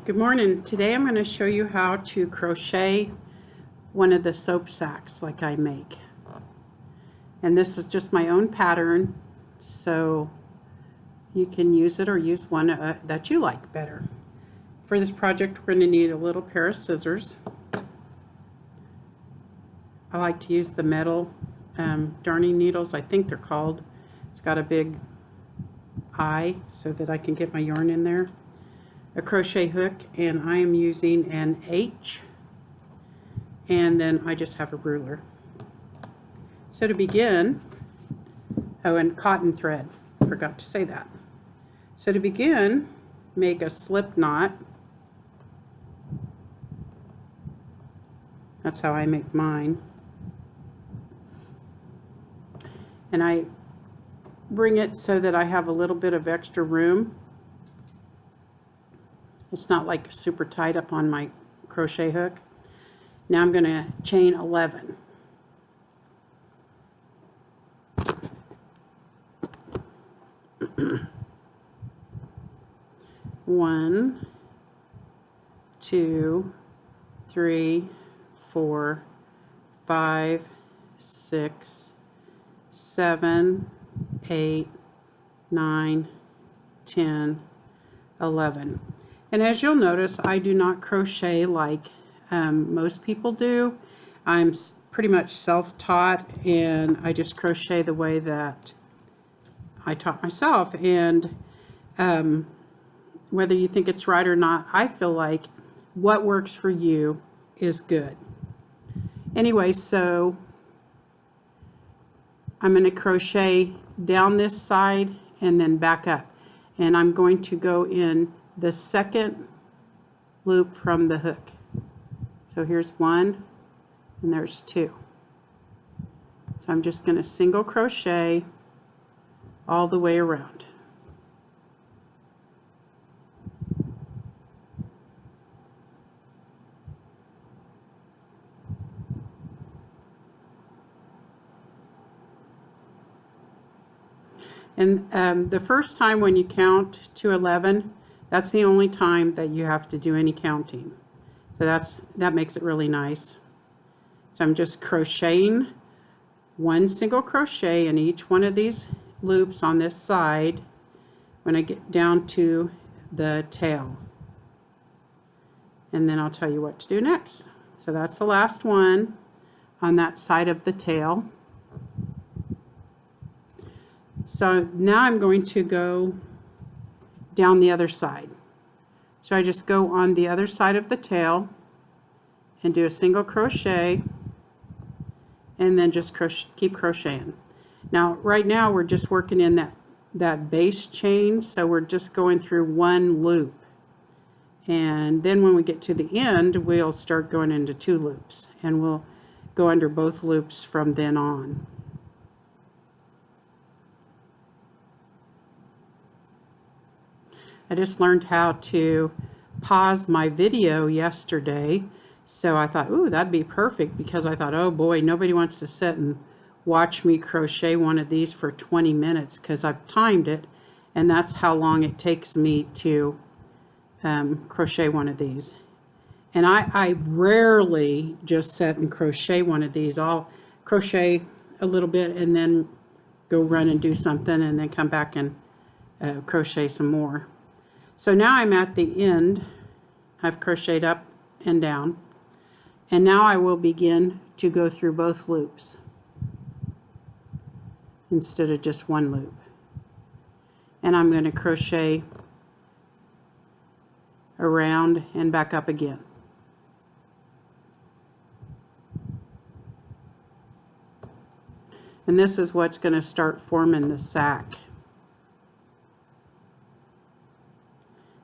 Good morning. Today I'm going to show you how to crochet one of the soap sacks like I make. And this is just my own pattern, so you can use it or use one that you like better. For this project we're going to need a little pair of scissors. I like to use the metal darning needles, I think they're called. It's got a big eye so that I can get my yarn in there. A crochet hook, and I am using an H, and then I just have a ruler. So to begin, oh, and cotton thread, forgot to say that. So to begin, make a slip knot. That's how I make mine. And I bring it so that I have a little bit of extra room. It's not like super tight up on my crochet hook. Now I'm going to chain 11. One, two, three, 4, 5, 6, 7, 8, 9, 10, 11. And as you'll notice, I do not crochet like most people do. I'm pretty much self-taught, and I just crochet the way that I taught myself. And whether you think it's right or not, I feel like what works for you is good. Anyway, so I'm going to crochet down this side and then back up. And I'm going to go in the second loop from the hook. So here's 1 and there's 2. So I'm just going to single crochet all the way around. And the first time when you count to 11, that's the only time that you have to do any counting. So that makes it really nice. So I'm just crocheting 1 single crochet in each one of these loops on this side when I get down to the tail. And then I'll tell you what to do next. So that's the last one on that side of the tail. So now I'm going to go down the other side. So I just go on the other side of the tail and do a single crochet and then just keep crocheting. Now right now we're just working in that base chain, so we're just going through 1 loop. And then when we get to the end, we'll start going into 2 loops, and we'll go under both loops from then on. I just learned how to pause my video yesterday, so I thought, ooh, that'd be perfect, because I thought, oh boy, nobody wants to sit and watch me crochet one of these for 20 minutes, because I've timed it, and that's how long it takes me to crochet one of these. And I rarely just sit and crochet one of these. I'll crochet a little bit and then go run and do something, and then come back and crochet some more. So now I'm at the end. I've crocheted up and down, and now I will begin to go through both loops instead of just 1 loop. And I'm going to crochet around and back up again. And this is what's going to start forming the sack.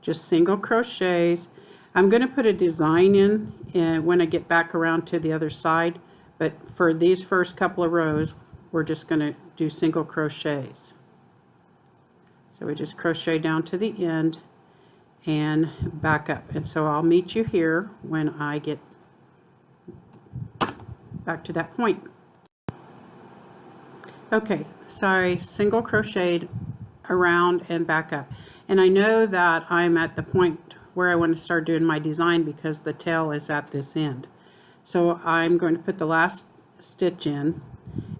Just single crochets. I'm going to put a design in when I get back around to the other side, but for these first couple of rows we're just going to do single crochets. So we just crochet down to the end and back up, and so I'll meet you here when I get back to that point. Okay, so I single crocheted around and back up. And I know that I'm at the point where I want to start doing my design because the tail is at this end. So I'm going to put the last stitch in,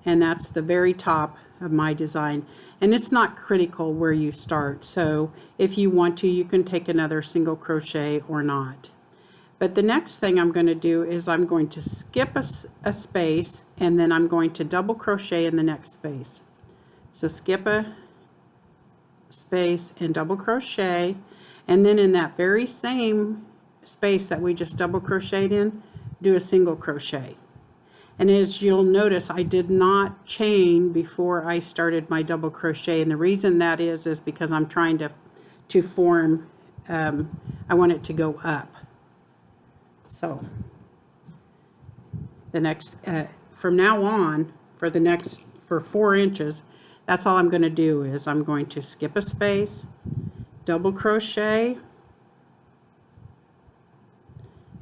and that's the very top of my design. And it's not critical where you start, so if you want to, you can take another single crochet or not. But the next thing I'm going to do is I'm going to skip a space, and then I'm going to double crochet in the next space. So skip a space and double crochet, and then in that very same space that we just double crocheted in, do a single crochet. And as you'll notice, I did not chain before I started my double crochet, and the reason that is because I'm trying to form, I want it to go up. So the next, from now on, for 4 inches, that's all I'm going to do is I'm going to skip a space, double crochet,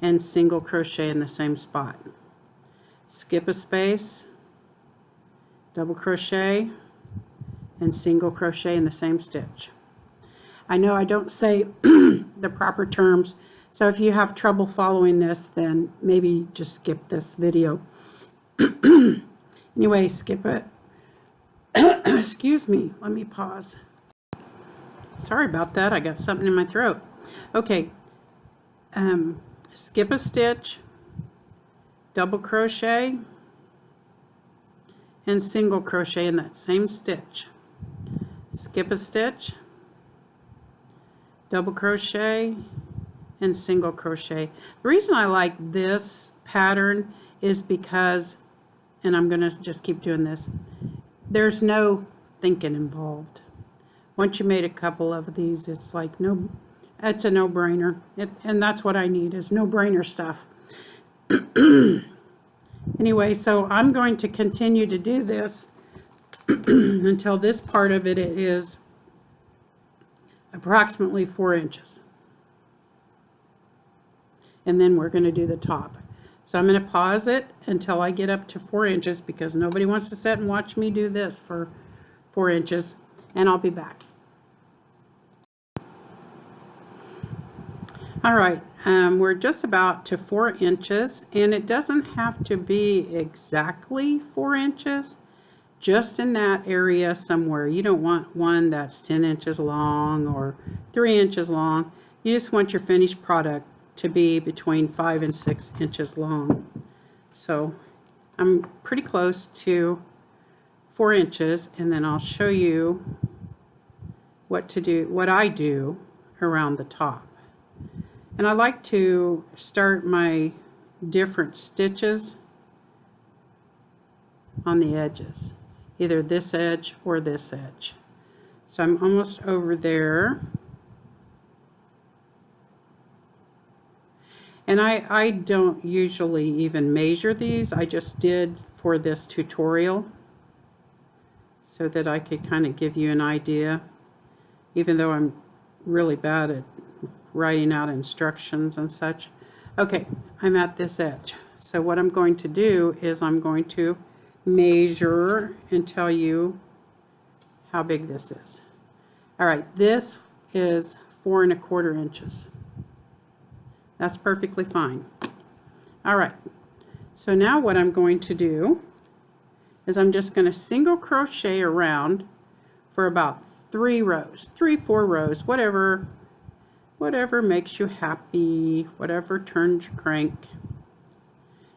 and single crochet in the same spot. Skip a space, double crochet, and single crochet in the same stitch. I know I don't say the proper terms, so if you have trouble following this, then maybe just skip this video. Anyway, skip it. Excuse me, let me pause. Sorry about that, I got something in my throat. Okay, skip a stitch, double crochet, and single crochet in that same stitch. Skip a stitch, double crochet, and single crochet. The reason I like this pattern is because, and I'm going to just keep doing this, there's no thinking involved. Once you made a couple of these, it's like it's a no-brainer. And that's what I need, is no-brainer stuff. Anyway, so I'm going to continue to do this until this part of it is approximately 4 inches. And then we're going to do the top. So I'm going to pause it until I get up to 4 inches, because nobody wants to sit and watch me do this for 4 inches, and I'll be back. All right, we're just about to 4 inches, and it doesn't have to be exactly 4 inches, just in that area somewhere. You don't want one that's 10 inches long or 3 inches long. You just want your finished product to be between 5 and 6 inches long. So I'm pretty close to 4 inches, and then I'll show you what I do around the top. And I like to start my different stitches on the edges, either this edge or this edge. So I'm almost over there. And I don't usually even measure these. I just did for this tutorial so that I could kind of give you an idea, even though I'm really bad at writing out instructions and such. Okay, I'm at this edge. So what I'm going to do is I'm going to measure and tell you how big this is. All right, this is 4 1/4 inches. That's perfectly fine. All right, so now what I'm going to do is I'm just going to single crochet around for about 3 rows, 3-4 rows, whatever makes you happy, whatever turns your crank.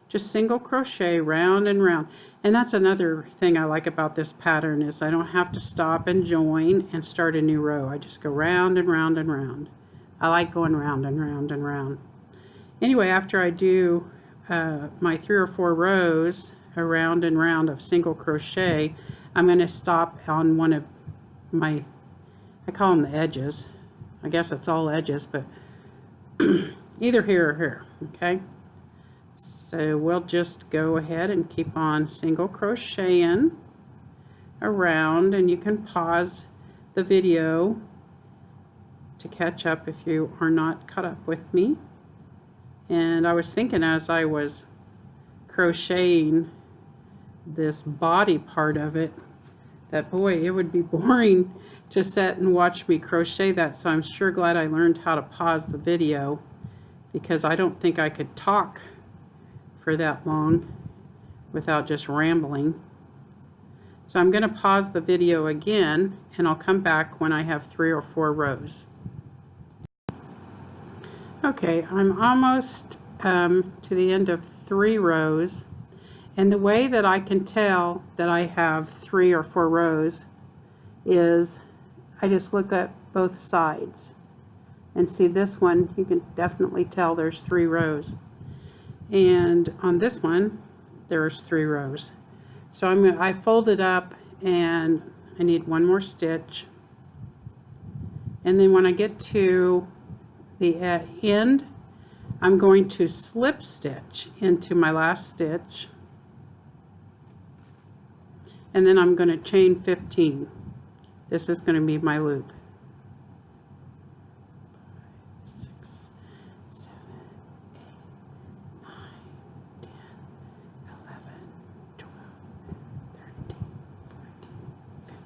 Just single crochet round and round. And that's another thing I like about this pattern, is I don't have to stop and join and start a new row. I just go round and round and round. I like going round and round and round. Anyway, after I do my 3 or 4 rows around and round of single crochet, I'm going to stop on one of my, I call them the edges. I guess it's all edges, but either here or here, okay? So we'll just go ahead and keep on single crocheting around, and you can pause the video to catch up if you are not caught up with me. And I was thinking as I was crocheting this body part of it, that, boy, it would be boring to sit and watch me crochet that. So I'm sure glad I learned how to pause the video, because I don't think I could talk for that long without just rambling. So I'm going to pause the video again, and I'll come back when I have 3 or 4 rows. Okay, I'm almost to the end of 3 rows, and the way that I can tell that I have 3 or 4 rows is I just look at both sides. And see, this one, you can definitely tell there's 3 rows. And on this one, there's 3 rows. So I fold it up, and I need 1 more stitch. And then when I get to the end, I'm going to slip stitch into my last stitch. And then I'm going to chain 15. This is going to be my loop. 6, 7, 8, 9, 10, 11, 12, 13, 14,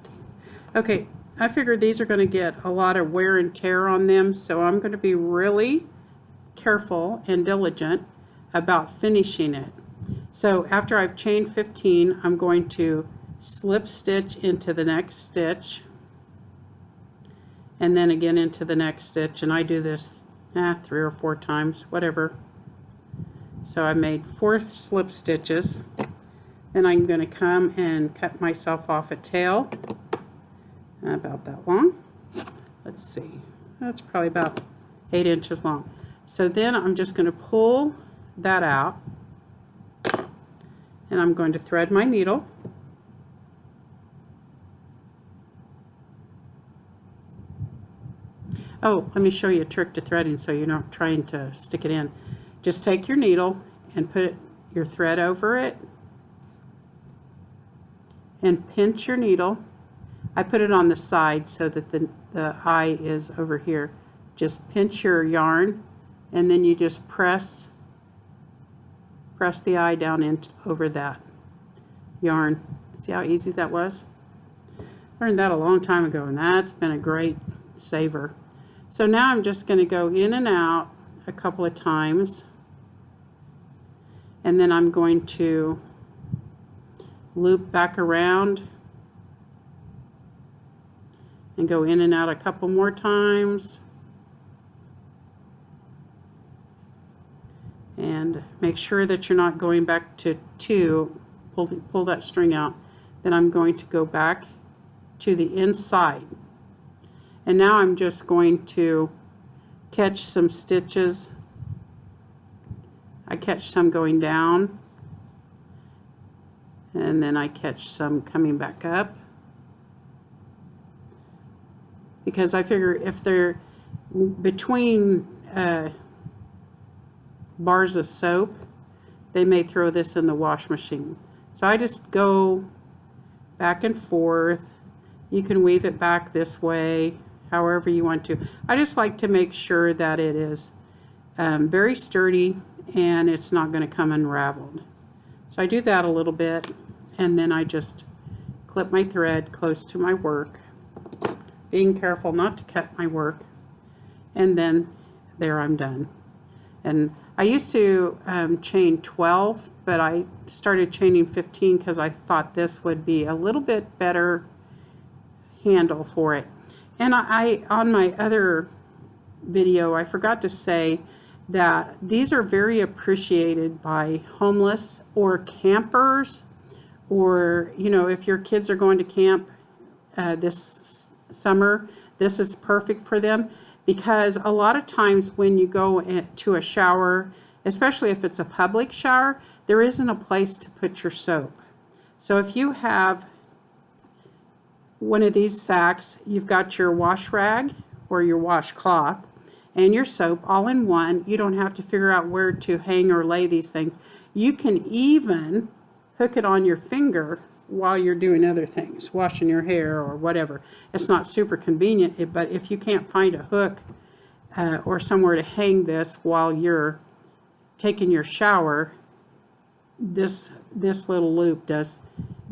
15. Okay, I figured these are going to get a lot of wear and tear on them, so I'm going to be really careful and diligent about finishing it. So after I've chained 15, I'm going to slip stitch into the next stitch, and then again into the next stitch, and I do this 3 or 4 times, whatever. So I made 4 slip stitches. Then I'm going to come and cut myself off a tail about that long. Let's see, that's probably about 8 inches long. So then I'm just going to pull that out, and I'm going to thread my needle. Oh, let me show you a trick to threading so you're not trying to stick it in. Just take your needle and put your thread over it and pinch your needle. I put it on the side so that the eye is over here. Just pinch your yarn, and then you just press the eye down over that yarn. See how easy that was? Learned that a long time ago, and that's been a great saver. So now I'm just going to go in and out a couple of times, and then I'm going to loop back around and go in and out a couple more times, and make sure that you're not going back to 2. Pull that string out. Then I'm going to go back to the inside. And now I'm just going to catch some stitches. I catch some going down, and then I catch some coming back up, because I figure if they're between bars of soap, they may throw this in the wash machine. So I just go back and forth. You can weave it back this way, however you want to. I just like to make sure that it is very sturdy and it's not going to come unraveled. So I do that a little bit, and then I just clip my thread close to my work, being careful not to cut my work, and then there I'm done. And I used to chain 12, but I started chaining 15 because I thought this would be a little bit better handle for it. And I on my other video, I forgot to say that these are very appreciated by homeless or campers, or, you know, if your kids are going to camp this summer, this is perfect for them, because a lot of times when you go to a shower, especially if it's a public shower, there isn't a place to put your soap. So if you have one of these sacks, you've got your wash rag or your washcloth and your soap all in one. You don't have to figure out where to hang or lay these things. You can even hook it on your finger while you're doing other things, washing your hair or whatever. It's not super convenient, but if you can't find a hook or somewhere to hang this while you're taking your shower, this little loop does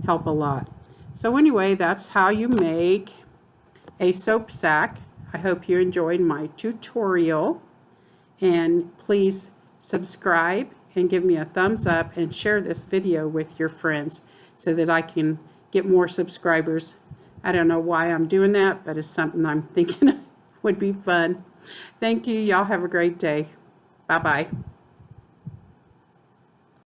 help a lot. So anyway, that's how you make a soap sack. I hope you enjoyed my tutorial, and please subscribe and give me a thumbs up and share this video with your friends so that I can get more subscribers. I don't know why I'm doing that, but it's something I'm thinking would be fun. Thank you. Y'all have a great day. Bye-bye.